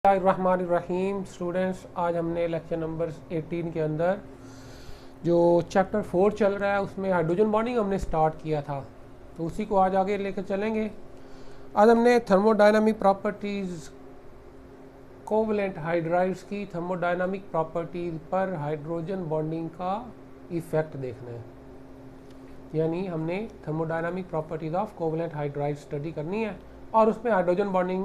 बिस्मिल्लाहिर्रहमानिर्रहीम। स्टूडेंट्स, आज हमने लेक्चर नंबर 18 के अंदर जो चैप्टर 4 चल रहा है उसमें हाइड्रोजन बॉन्डिंग हमने स्टार्ट किया था, तो उसी को आज आगे लेकर चलेंगे। आज हमने थर्मोडायनामिक प्रॉपर्टीज़ कोवलेंट हाइड्राइड्स की थर्मोडायनामिक प्रॉपर्टीज़ पर हाइड्रोजन बॉन्डिंग का इफ़ेक्ट देखना है, यानी हमने thermodynamic properties of covalent hydride study करनी है और उसमें हाइड्रोजन बॉन्डिंग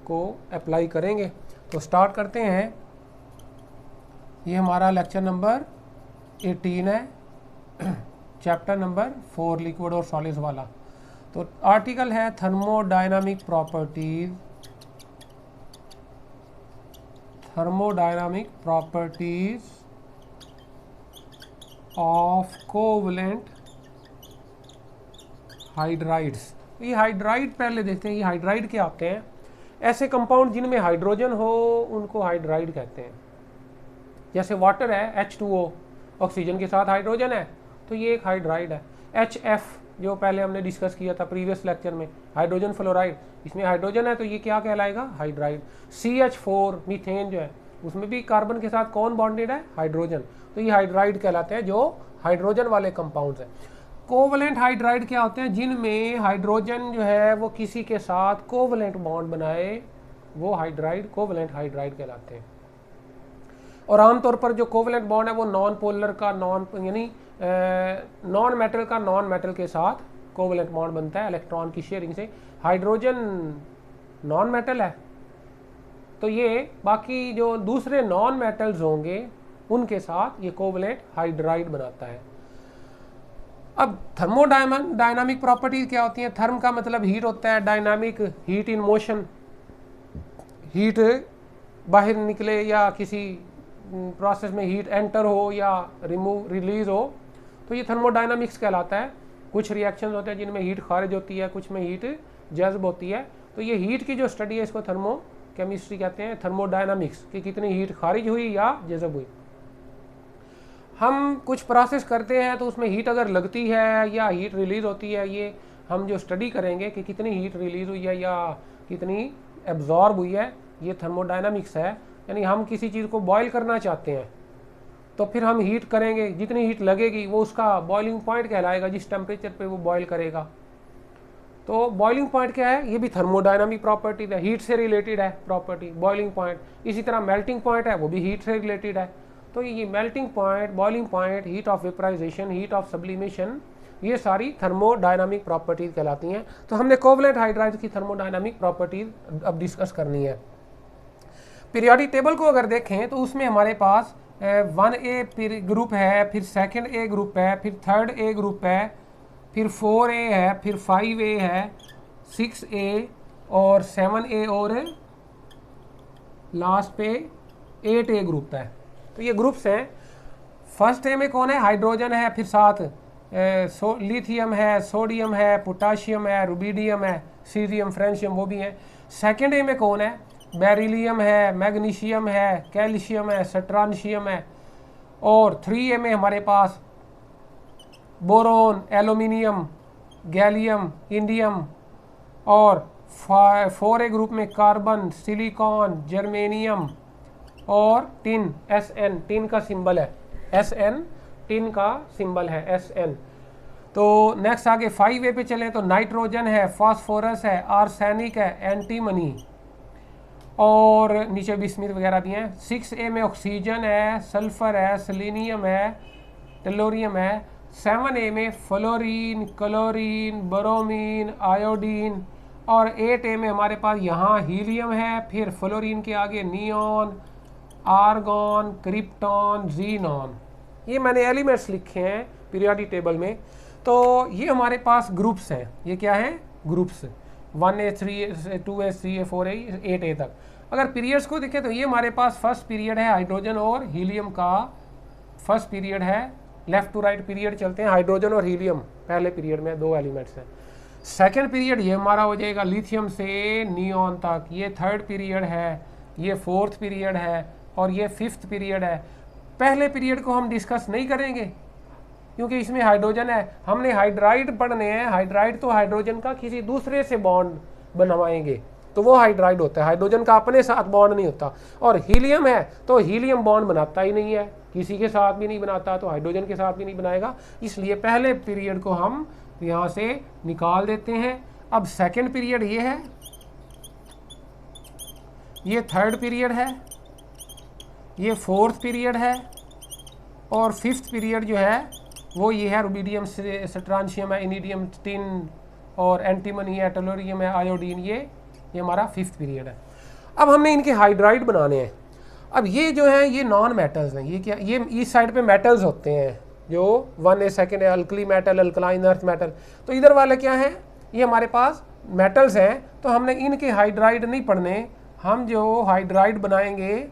को अप्लाई करेंगे। तो स्टार्ट करते हैं। ये हमारा लेक्चर नंबर 18 है, चैप्टर नंबर 4 लिक्विड और सॉलिड्स वाला। तो आर्टिकल है thermodynamic properties of covalent hydrides. ये हाइड्राइड पहले देखते हैं, ये हाइड्राइड क्या आते हैं। ऐसे कंपाउंड जिनमें हाइड्रोजन हो उनको हाइड्राइड कहते हैं। जैसे वाटर है H2O, ऑक्सीजन के साथ हाइड्रोजन है तो ये एक हाइड्राइड है। HF जो पहले हमने डिस्कस किया था प्रीवियस लेक्चर में, हाइड्रोजन फ्लोराइड, इसमें हाइड्रोजन है तो ये क्या कहलाएगा? हाइड्राइड। CH4 मीथेन जो है उसमें भी कार्बन के साथ कौन बॉन्डेड है? हाइड्रोजन, तो ये हाइड्राइड कहलाते हैं जो हाइड्रोजन वाले कंपाउंड्स हैं। कोवलेंट हाइड्राइड क्या होते हैं? जिनमें हाइड्रोजन जो है वो किसी के साथ कोवलेंट बॉन्ड बनाए, वो हाइड्राइड कोवलेंट हाइड्राइड कहलाते हैं। और आमतौर पर जो कोवलेंट बॉन्ड है वो नॉन पोलर का यानी नॉन मेटल का नॉन मेटल के साथ कोवलेंट बॉन्ड बनता है इलेक्ट्रॉन की शेयरिंग से। हाइड्रोजन नॉन मेटल है तो ये बाकी जो दूसरे नॉन मेटल्स होंगे उनके साथ ये कोवलेंट हाइड्राइड बनाता है। अब थर्मोडायनामिक प्रॉपर्टीज क्या होती हैं? थर्म का मतलब हीट होता है, dynamic heat in motion, heat बाहर निकले या किसी प्रोसेस में हीट एंटर हो या रिलीज हो, तो ये थर्मोडायनामिक्स कहलाता है। कुछ रिएक्शंस होते हैं जिनमें हीट खारिज होती है, कुछ में हीट जज्ब होती है, तो ये हीट की जो स्टडी है इसको थर्मो केमिस्ट्री कहते हैं, थर्मोडायनामिक्स, कि कितनी हीट खारिज हुई या जज्ब हुई। हम कुछ प्रोसेस करते हैं तो उसमें हीट अगर लगती है या हीट रिलीज होती है, ये हम जो स्टडी करेंगे कि कितनी हीट रिलीज हुई है या कितनी एब्जॉर्ब हुई है, ये थर्मोडायनामिक्स है। यानी हम किसी चीज़ को बॉयल करना चाहते हैं तो फिर हम हीट करेंगे, जितनी हीट लगेगी वो उसका बॉइलिंग पॉइंट कहलाएगा, जिस टेम्परेचर पे वो बॉयल करेगा। तो बॉइलिंग पॉइंट क्या है? ये भी थर्मोडायनामिक प्रॉपर्टी है, हीट से रिलेटेड है प्रॉपर्टी बॉइलिंग पॉइंट। इसी तरह मेल्टिंग पॉइंट है, वो भी हीट से रिलेटेड है। तो ये melting point, boiling point, heat of vaporisation, heat of sublimation, ये सारी थर्मोडायनामिक प्रॉपर्टीज कहलाती हैं। तो हमने कोवलेंट हाइड्राइड की थर्मोडायनामिक प्रॉपर्टीज अब डिस्कस करनी है। पीरियोडिक टेबल को अगर देखें तो उसमें हमारे पास 1A ग्रुप है, फिर 2A ग्रुप है, फिर 3A ग्रुप है, फिर 4A है, फिर 5A है, 6A और 7A और लास्ट पे 8A ग्रुप है। तो ये ग्रुप्स हैं। फर्स्ट ए में कौन है? हाइड्रोजन है, फिर साथ लिथियम है, सोडियम है, पोटाशियम है, रुबिडियम है, सीजियम, फ्रेंशियम वो भी हैं। सेकेंड ए में कौन है? बेरिलियम है, मैग्नीशियम है, कैल्शियम है, स्ट्रांशियम है। और 3A में हमारे पास बोरोन, एल्यूमिनियम, गैलियम, इंडियम। और 4A ग्रुप में कार्बन, सिलिकॉन, जर्मेनियम और टिन, SN, टिन का सिंबल है SN, टिन का सिंबल है SN। तो नेक्स्ट आगे 5A पे चले तो नाइट्रोजन है, फास्फोरस है, आर्सेनिक है, एंटीमनी और नीचे बिस्मिथ वगैरह भी हैं। 6A में ऑक्सीजन है, सल्फर है, सेलेनियम है, टेलोरियम है। 7A में फ्लोरीन, क्लोरीन, ब्रोमीन, आयोडीन। और 8A में हमारे पास यहाँ हीलियम है, फिर फ्लोरीन के आगे नियॉन, आर्गॉन, क्रिप्टॉन, जीनॉन। ये मैंने एलिमेंट्स लिखे हैं पीरियोडिक टेबल में। तो ये हमारे पास ग्रुप्स हैं। ये क्या है? Groups 1A, 3A, 2A, 3A, 4A, 8A तक। अगर पीरियड्स को देखें तो ये हमारे पास फर्स्ट पीरियड है हाइड्रोजन और हीलियम का, फर्स्ट पीरियड है। लेफ्ट टू राइट पीरियड चलते हैं, हाइड्रोजन और हीलियम पहले पीरियड में 2 एलिमेंट्स हैं। सेकेंड पीरियड ये हमारा हो जाएगा लिथियम से नियॉन तक। ये थर्ड पीरियड है, ये फोर्थ पीरियड है और ये फिफ्थ पीरियड है। पहले पीरियड को हम डिस्कस नहीं करेंगे क्योंकि इसमें हाइड्रोजन है। हमने हाइड्राइड पढ़ने हैं, हाइड्राइड तो हाइड्रोजन का किसी दूसरे से बॉन्ड बनवाएंगे, तो वो हाइड्राइड होता है। हाइड्रोजन का अपने साथ बॉन्ड नहीं होता। और हीलियम है तो हीलियम बॉन्ड बनाता ही नहीं है, किसी के साथ भी नहीं बनाता, तो हाइड्रोजन के साथ भी नहीं बनाएगा, इसलिए पहले पीरियड को हम यहाँ से निकाल देते हैं। अब सेकेंड पीरियड ये है, ये थर्ड पीरियड है, ये फोर्थ पीरियड है, और फिफ्थ पीरियड जो है वो ये है, रुबिडियम, स्ट्रांशियम है, इनिडियम, टिन और एंटीमनी है, टेलोरियम है, आयोडीन, ये हमारा फिफ्थ पीरियड है। अब हमने इनके हाइड्राइड बनाने हैं। अब ये जो है ये नॉन मेटल्स हैं, ये क्या, ये इस साइड पे मेटल्स होते हैं जो 1 है, सेकेंड है alkali metal, alkaline earth metal, तो इधर वाले क्या है, ये हमारे पास मेटल्स हैं, तो हमने इनके हाइड्राइड नहीं पढ़ने, हम जो हाइड्राइड बनाएंगे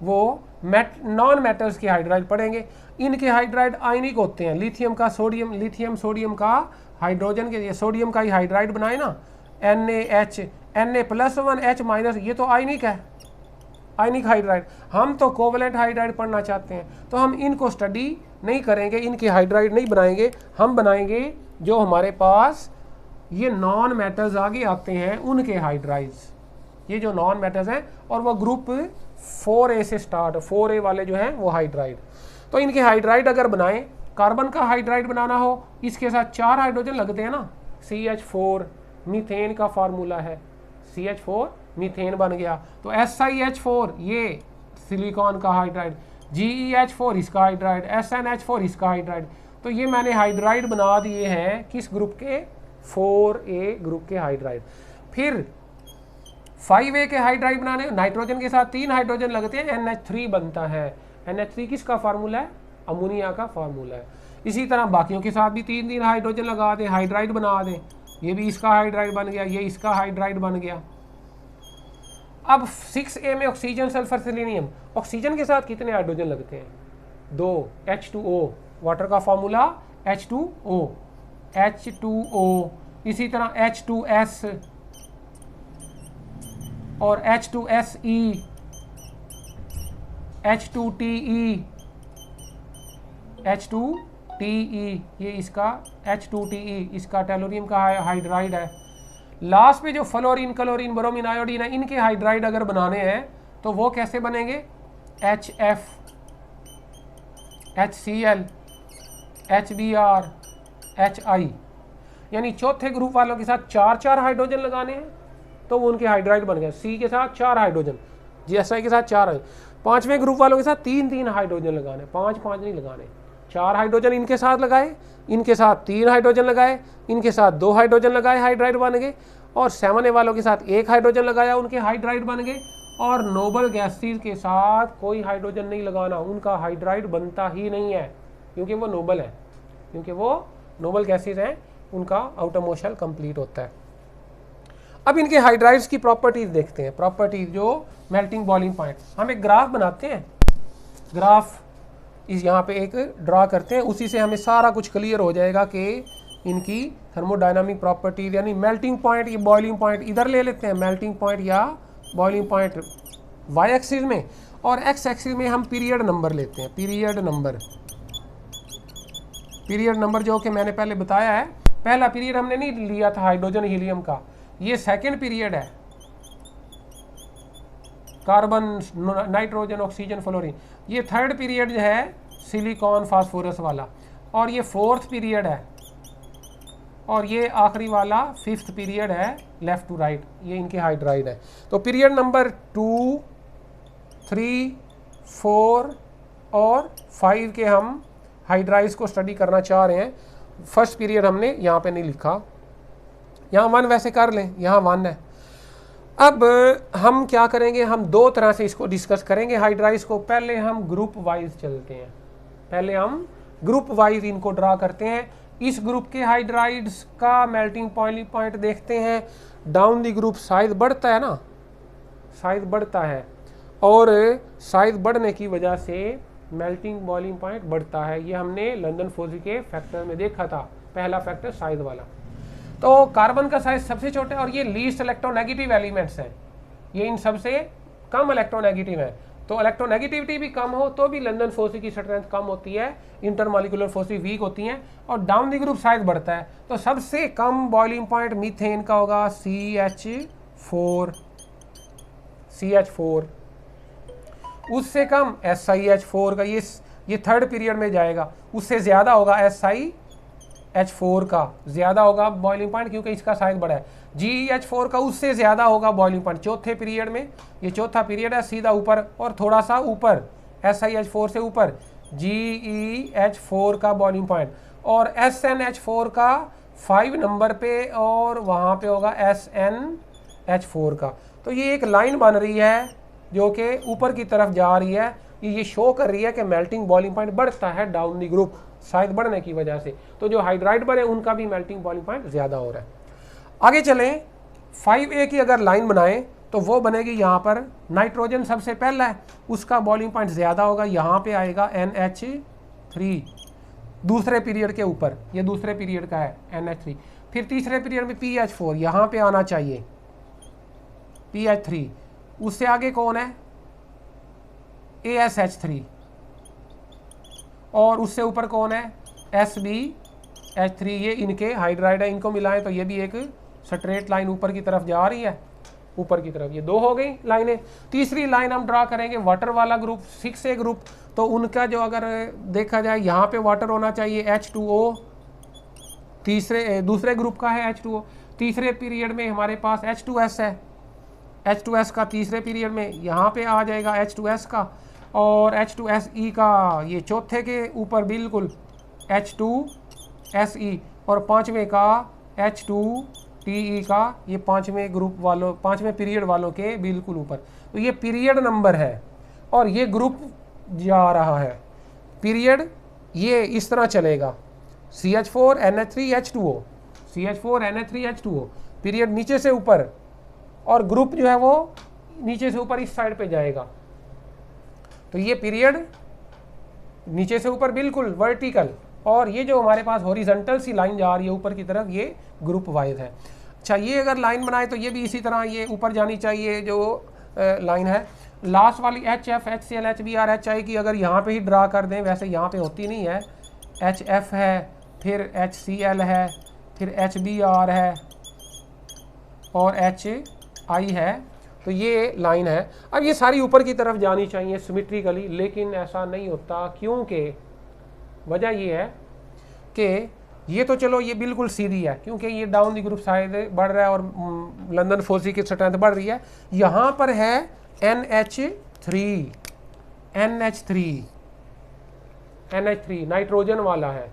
वो नॉन मेटल्स के हाइड्राइड पढ़ेंगे। इनके हाइड्राइड आयनिक होते हैं, लिथियम का सोडियम, लिथियम सोडियम का हाइड्रोजन के, सोडियम का ही हाइड्राइड बनाए ना, NaH, Na+1H-, ये तो आयनिक है, आयनिक हाइड्राइड। हम तो कोवलेंट हाइड्राइड पढ़ना चाहते हैं, तो हम इनको स्टडी नहीं करेंगे, इनके हाइड्राइड नहीं बनाएंगे, हम बनाएंगे जो हमारे पास ये नॉन मेटल्स आगे आते हैं उनके हाइड्राइड्स, ये जो नॉन मेटल्स हैं, और वो ग्रुप 4A से स्टार्ट, 4A वाले जो हैं वो हाइड्राइड। तो इनके हाइड्राइड अगर बनाएं, कार्बन का हाइड्राइड बनाना हो, इसके साथ 4 हाइड्रोजन लगते हैं ना, CH4 मीथेन का फार्मूला है, CH4 मीथेन बन गया, तो SiH4 ये सिलिकॉन का हाइड्राइड, GeH4 इसका हाइड्राइड, SnH4 इसका हाइड्राइड। तो ये मैंने हाइड्राइड बना दिए हैं किस ग्रुप के, 4A ग्रुप के हाइड्राइड। फिर 5A के हाइड्राइड बनाने, नाइट्रोजन के साथ 3 हाइड्रोजन लगते हैं, NH3 बनता है। NH3 किसका फार्मूला है, अमोनिया का फार्मूला है। इसी तरह बाकियों के साथ भी 3 हाइड्रोजन लगा दें, हाइड्राइड बना दें, ये भी इसका हाइड्राइड बन गया, ये इसका हाइड्राइड बन गया। अब 6A में ऑक्सीजन, सल्फर, सेलेनियम, ऑक्सीजन के साथ कितने हाइड्रोजन लगते हैं, 2, H2O, वाटर का फार्मूला H2O, H2O। इसी तरह H2S और H2SE, H2TE, H2TE, ये इसका H2TE, इसका टेलोरियम का हाइड्राइड है। लास्ट में जो फ्लोरीन, क्लोरीन, ब्रोमीन, आयोडीन है, इनके हाइड्राइड अगर बनाने हैं तो वो कैसे बनेंगे, HF, HCl, HBr, HI, यानी चौथे ग्रुप वालों के साथ 4 हाइड्रोजन लगाने हैं तो वो उनके हाइड्राइड बन गए। C के साथ 4 हाइड्रोजन, GSI के साथ 4, पांचवें ग्रुप वालों के साथ 3 हाइड्रोजन लगाने, 5 नहीं लगाने, 4 हाइड्रोजन इनके साथ लगाए, इनके साथ 3 हाइड्रोजन लगाए, इनके साथ 2 हाइड्रोजन लगाए, हाइड्राइड बन गए, और 7A वालों के साथ 1 हाइड्रोजन लगाया, उनके हाइड्राइड बन गए। और नोबल गैसेस के साथ कोई हाइड्रोजन नहीं लगाना, उनका हाइड्राइड बनता ही नहीं है, क्योंकि वो नोबल है, क्योंकि वो नोबल गैसेस हैं, उनका आउटर मोशन कंप्लीट होता है। अब इनके हाइड्राइड्स की प्रॉपर्टीज देखते हैं, प्रॉपर्टीज जो मेल्टिंग बॉइलिंग पॉइंट। हम एक ग्राफ बनाते हैं, ग्राफ इस यहाँ पे एक ड्रा करते हैं, उसी से हमें सारा कुछ क्लियर हो जाएगा कि इनकी थर्मोडायनामिक प्रॉपर्टीज, यानी मेल्टिंग पॉइंट, ये बॉइलिंग पॉइंट इधर ले लेते हैं, मेल्टिंग पॉइंट या बॉइलिंग पॉइंट y एक्सिस में, और x एक्सिस में हम पीरियड नंबर लेते हैं, पीरियड नंबर जो कि मैंने पहले बताया है। पहला पीरियड हमने नहीं लिया था हाइड्रोजन हीलियम का, ये सेकेंड पीरियड है, कार्बन, नाइट्रोजन, ऑक्सीजन, फ्लोरीन। ये थर्ड पीरियड जो है सिलिकॉन, फास्फोरस वाला, और ये फोर्थ पीरियड है, और ये आखिरी वाला फिफ्थ पीरियड है, लेफ्ट टू राइट, ये इनके हाइड्राइड है। तो पीरियड नंबर 2, 3, 4 और 5 के हम हाइड्राइड्स को स्टडी करना चाह रहे हैं। फर्स्ट पीरियड हमने यहाँ पे नहीं लिखा, यहाँ 1 वैसे कर लें, यहाँ 1 है। अब हम क्या करेंगे, हम 2 तरह से इसको डिस्कस करेंगे हाइड्राइड्स को। पहले हम ग्रुप वाइज चलते हैं, पहले हम ग्रुप वाइज इनको ड्रा करते हैं। इस ग्रुप के हाइड्राइड्स का मेल्टिंग पॉइंट देखते हैं, डाउन दी ग्रुप साइज बढ़ता है ना, साइज बढ़ता है, और साइज बढ़ने की वजह से मेल्टिंग बॉइलिंग पॉइंट बढ़ता है। ये हमने लंदन फोजी के फैक्टर में देखा था, पहला फैक्टर साइज वाला। तो कार्बन का साइज सबसे छोटा है, और ये लीस्ट इलेक्ट्रोनेगेटिव एलिमेंट्स हैं, ये इन सबसे कम इलेक्ट्रोनेगेटिव है। तो इलेक्ट्रोनेगेटिविटी भी कम हो तो भी लंदन फोर्स की स्ट्रेंथ कम होती है, इंटरमॉलिक्यूलर फोर्सेस वीक होती हैं, और डाउन द ग्रुप साइज बढ़ता है। तो सबसे कम बॉइलिंग पॉइंट मीथेन का होगा CH4, 4 CH4, उससे कम SiH4 का, ये थर्ड पीरियड में जाएगा, उससे ज़्यादा होगा SiH4 का, ज़्यादा होगा बॉइलिंग पॉइंट क्योंकि इसका साइज बड़ा है। GeH4 का उससे ज़्यादा होगा बॉइलिंग पॉइंट चौथे पीरियड में, ये चौथा पीरियड है, सीधा ऊपर और थोड़ा सा ऊपर SiH4 से ऊपर GeH4 का बॉइलिंग पॉइंट, और SnH4 का 5 नंबर पे, और वहाँ पे होगा SnH4 का। तो ये एक लाइन बन रही है जो कि ऊपर की तरफ जा रही है, ये शो कर रही है कि मेल्टिंग बॉइलिंग पॉइंट बढ़ता है डाउन दी ग्रुप, शायद बढ़ने की वजह से। तो जो हाइड्राइड बने उनका भी मेल्टिंग बॉइलिंग पॉइंट ज़्यादा हो रहा है। आगे चलें, 5A की अगर लाइन बनाएं तो वो बनेगी यहाँ पर, नाइट्रोजन सबसे पहला है, उसका बॉइलिंग पॉइंट ज़्यादा होगा, यहाँ पे आएगा NH3 दूसरे पीरियड के ऊपर, ये दूसरे पीरियड का है NH3। फिर तीसरे पीरियड में PH4 यहाँ पे आना चाहिए, PH3, उससे आगे कौन है ASH3, और उससे ऊपर कौन है SbH3। ये इनके हाइड्राइड है, इनको मिलाएं तो ये भी एक स्ट्रेट लाइन ऊपर की तरफ जा रही है, ऊपर की तरफ। ये दो हो गई लाइनें। तीसरी लाइन हम ड्रा करेंगे वाटर वाला ग्रुप, 6A ग्रुप, तो उनका जो अगर देखा जाए यहाँ पे वाटर होना चाहिए H2O, दूसरे ग्रुप का है H2O। तीसरे पीरियड में हमारे पास H2S है, H2S का तीसरे पीरियड में यहाँ पे आ जाएगा H2S का, और H2SE का ये चौथे के ऊपर बिल्कुल H2SE, और पाँचवें का H2TE का, ये पाँचवें ग्रुप वालों, पाँचवें पीरियड वालों के बिल्कुल ऊपर। तो ये पीरियड नंबर है और ये ग्रुप जा रहा है। पीरियड ये इस तरह चलेगा, CH4 NH3 H2O, CH4 NH3 H2O, period नीचे से ऊपर, और ग्रुप जो है वो नीचे से ऊपर इस साइड पे जाएगा। तो ये पीरियड नीचे से ऊपर बिल्कुल वर्टिकल, और ये जो हमारे पास हॉरिजॉन्टल सी लाइन जा रही है ऊपर की तरफ, ये ग्रुप वाइज है। अच्छा, ये अगर लाइन बनाए तो ये भी इसी तरह ये ऊपर जानी चाहिए जो लाइन है। लास्ट वाली HF HCl HBr HI की अगर यहाँ पे ही ड्रा कर दें, वैसे यहाँ पे होती नहीं है, HF है, फिर HCl है, फिर HBr है और HI है, तो ये लाइन है। अब ये सारी ऊपर की तरफ जानी चाहिए सिमेट्रिकली, लेकिन ऐसा नहीं होता, क्योंकि वजह ये है कि ये तो चलो ये बिल्कुल सीधी है, क्योंकि ये डाउन दी ग्रुप साइड बढ़ रहा है और लंदन फोर्सी की स्ट्रेंथ बढ़ रही है। यहाँ पर है NH3 नाइट्रोजन वाला है,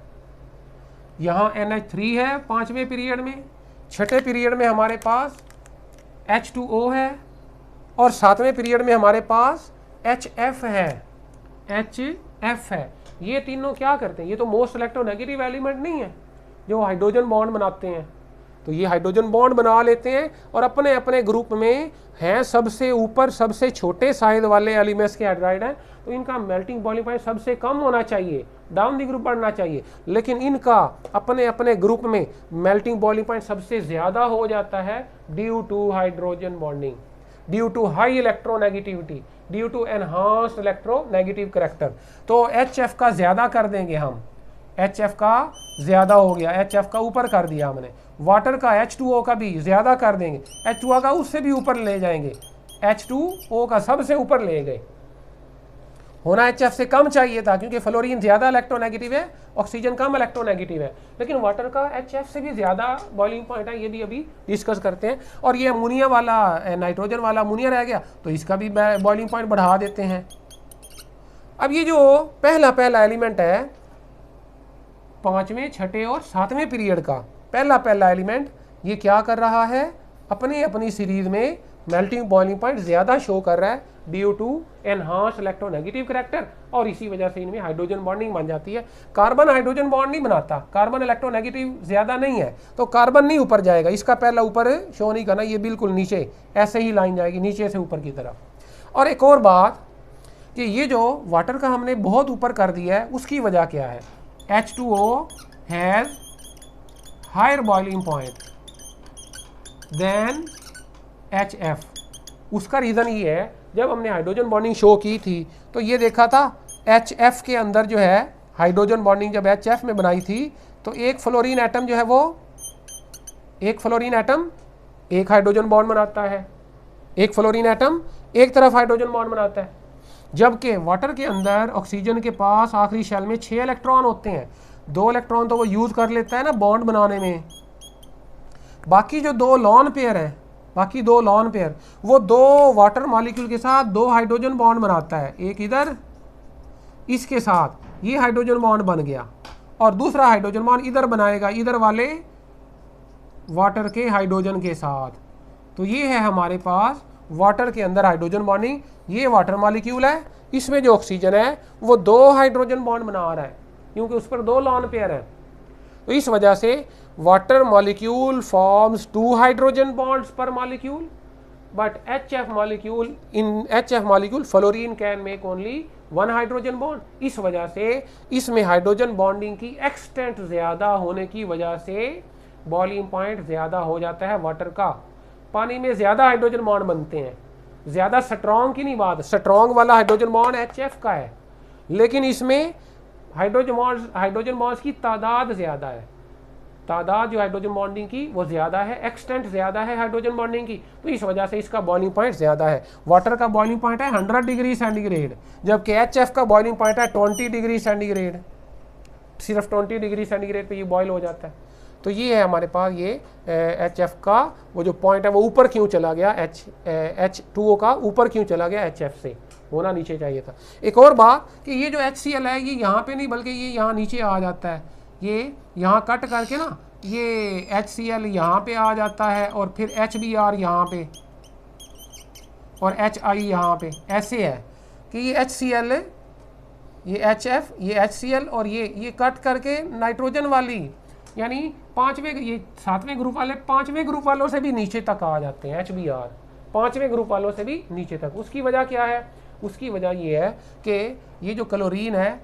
यहाँ NH3 है पाँचवें पीरियड में, छठे पीरियड में हमारे पास H2O है, और सातवें पीरियड में हमारे पास HF है। ये तीनों क्या करते हैं, ये तो मोस्ट इलेक्ट्रोनेगेटिव एलिमेंट नहीं है जो हाइड्रोजन बॉन्ड बनाते हैं। तो ये हाइड्रोजन बॉन्ड बना लेते हैं और अपने अपने ग्रुप में हैं सबसे ऊपर, सबसे छोटे साइज वाले एलिमेंट्स के हाइड्राइड हैं, तो इनका मेल्टिंग बॉइलिंग पॉइंट सबसे कम होना चाहिए, डाउन दी ग्रुप बढ़ना चाहिए, लेकिन इनका अपने अपने ग्रुप में मेल्टिंग बॉइलिंग पॉइंट सबसे ज़्यादा हो जाता है due to hydrogen bonding, due to high electronegativity, due to enhanced electronegative character. तो HF का ज़्यादा कर देंगे हम, HF का ज़्यादा हो गया, HF का ऊपर कर दिया हमने। वाटर का H2O का भी ज़्यादा कर देंगे, H2O का उससे भी ऊपर ले जाएंगे, H2O का सबसे ऊपर ले गए। होना HF से कम चाहिए था, क्योंकि फ्लोरीन ज़्यादा इलेक्ट्रोनेगेटिव है, ऑक्सीजन कम इलेक्ट्रोनेगेटिव है, लेकिन वाटर का HF से भी ज़्यादा बॉइलिंग पॉइंट है, ये भी अभी डिस्कस करते हैं। और ये अमोनिया वाला, नाइट्रोजन वाला अमोनिया रह गया, तो इसका भी बॉइलिंग पॉइंट बढ़ा देते हैं। अब ये जो पहला एलिमेंट है पाँचवें, छठे और सातवें पीरियड का पहला एलिमेंट, ये क्या कर रहा है, अपनी अपनी सीरीज में मेल्टिंग बॉइलिंग पॉइंट ज़्यादा शो कर रहा है due to enhanced electronegative character, और इसी वजह से इनमें हाइड्रोजन बॉन्डिंग बन जाती है। कार्बन हाइड्रोजन बॉन्ड नहीं बनाता, कार्बन इलेक्ट्रोनेगेटिव ज़्यादा नहीं है, तो कार्बन नहीं ऊपर जाएगा, इसका पहला ऊपर शो नहीं करना, ये बिल्कुल नीचे ऐसे ही लाइन जाएगी नीचे से ऊपर की तरफ। और एक और बात कि ये जो वाटर का हमने बहुत ऊपर कर दिया है, उसकी वजह क्या है, H2O has higher boiling point than HF। उसका रीज़न ये है, जब हमने हाइड्रोजन बॉन्डिंग शो की थी तो ये देखा था HF के अंदर जो है हाइड्रोजन बॉन्डिंग जब HF में बनाई थी, तो एक फ्लोरीन एटम जो है वो, एक फ्लोरीन एटम एक हाइड्रोजन बॉन्ड बनाता है, एक फ्लोरीन एटम एक तरफ हाइड्रोजन बॉन्ड बनाता है, जबकि वाटर के अंदर ऑक्सीजन के पास आखिरी शेल में 6 इलेक्ट्रॉन होते हैं। 2 इलेक्ट्रॉन तो वो यूज़ कर लेता है ना बॉन्ड बनाने में, बाकी जो 2 लॉन पेयर है, बाकी 2 लॉन पेयर वो 2 वाटर मॉलिक्यूल के साथ 2 हाइड्रोजन बॉन्ड बनाता है, एक इधर इसके साथ ये हाइड्रोजन बॉन्ड बन गया, और दूसरा हाइड्रोजन बॉन्ड इधर बनाएगा इधर वाले वाटर के हाइड्रोजन के साथ। तो ये है हमारे पास वाटर के अंदर हाइड्रोजन बॉन्डिंग। ये वाटर मॉलिक्यूल है, इसमें जो ऑक्सीजन है वो 2 हाइड्रोजन बॉन्ड बना रहा है क्योंकि उस पर 2 लॉन पेयर है। तो इस वजह से water molecule forms 2 hydrogen bonds per molecule, but HF molecule fluorine can make only 1 hydrogen bond. इस वजह से इसमें हाइड्रोजन बॉन्डिंग की एक्सटेंट ज़्यादा होने की वजह से बॉइलिंग पॉइंट ज़्यादा हो जाता है वाटर का। पानी में ज़्यादा हाइड्रोजन बॉन्ड बनते हैं, ज़्यादा स्ट्रॉन्ग की नहीं बात, स्ट्रॉन्ग वाला हाइड्रोजन बॉन्ड HF का है, लेकिन इसमें हाइड्रोजन बॉन्ड्स की तादाद ज़्यादा है, तादाद जो हाइड्रोजन बॉन्डिंग की वो ज़्यादा है, एक्सटेंट ज़्यादा है हाइड्रोजन बॉन्डिंग की, तो इस वजह से इसका बॉइलिंग पॉइंट ज़्यादा है। वाटर का बॉइलिंग पॉइंट है 100 डिग्री सेंटीग्रेड, जबकि HF का बॉइलिंग पॉइंट है 20 डिग्री सेंटीग्रेड, सिर्फ 20 डिग्री सेंटीग्रेड पे ये बॉयल हो जाता है। तो ये है हमारे पास ये HF का वो जो पॉइंट है वो ऊपर क्यों चला गया, H2O का ऊपर क्यों चला गया, HF से होना नीचे चाहिए था। एक और बात कि ये जो HCl है ये यहाँ पे नहीं बल्कि ये यहाँ नीचे आ जाता है, ये यहाँ कट करके ना ये HCl यहाँ पे आ जाता है और फिर HBr यहाँ पे और HI यहाँ पे, ऐसे है कि ये HCl ये HF ये HCl और ये कट करके नाइट्रोजन वाली यानी 5वें ये 7वें ग्रुप वाले 5वें ग्रुप वालों से भी नीचे तक आ जाते हैं, HBr 5वें ग्रुप वालों से भी नीचे तक। उसकी वजह क्या है, उसकी वजह ये है कि ये जो क्लोरीन है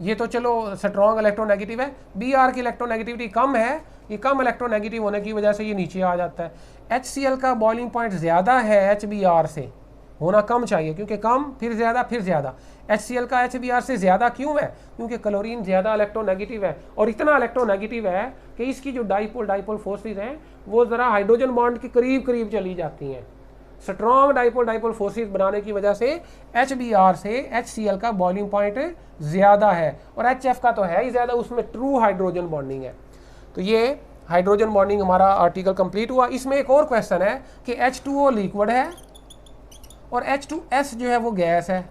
ये तो चलो स्ट्रॉन्ग इलेक्ट्रोनेगेटिव है, Br की इलेक्ट्रोनेगेटिविटी कम है, ये कम इलेक्ट्रोनेगेटिव होने की वजह से ये नीचे आ जाता है। HCl का बॉइलिंग पॉइंट ज़्यादा है HBr से, होना कम चाहिए क्योंकि कम फिर ज़्यादा। HCl का HBr से ज़्यादा क्यों है, क्योंकि क्लोरीन ज़्यादा इलेक्ट्रोनेगेटिव है और इतना इलेक्ट्रोनेगेटिव है कि इसकी जो डाइपोल फोर्सेज हैं वो ज़रा हाइड्रोजन बॉन्ड के करीब चली जाती हैं। स्ट्रॉन्ग डाइपोल फोर्सेज बनाने की वजह से HBr से HCl का बॉइलिंग पॉइंट ज़्यादा है और HF का तो है ही ज़्यादा, उसमें ट्रू हाइड्रोजन बॉन्डिंग है। तो ये हाइड्रोजन बॉन्डिंग हमारा आर्टिकल कंप्लीट हुआ। इसमें एक और क्वेश्चन है कि H2O लिक्विड है और H2S जो है वो गैस है।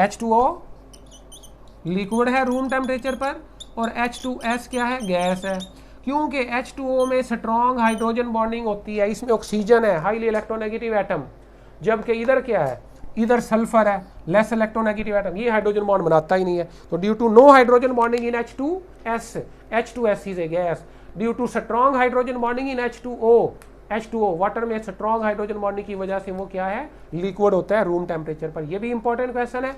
H2O लिक्विड है रूम टेम्परेचर पर और H2S क्या है, गैस है। क्योंकि H2O में स्ट्रॉन्ग हाइड्रोजन बॉन्डिंग होती है, इसमें ऑक्सीजन है हाईली इलेक्ट्रोनेगेटिव एटम, जबकि इधर क्या है, इधर सल्फर है लेस इलेक्ट्रोनेगेटिव एटम, ये हाइड्रोजन बॉन्ड बनाता ही नहीं है। तो due to no hydrogen bonding in H2S is a gas, due to strong hydrogen bonding in H2O water में स्ट्रॉन्ग हाइड्रोजन बॉन्डिंग की वजह से वो क्या है, लिक्विड होता है रूम टेम्परेचर पर। ये भी इंपॉर्टेंट क्वेश्चन है।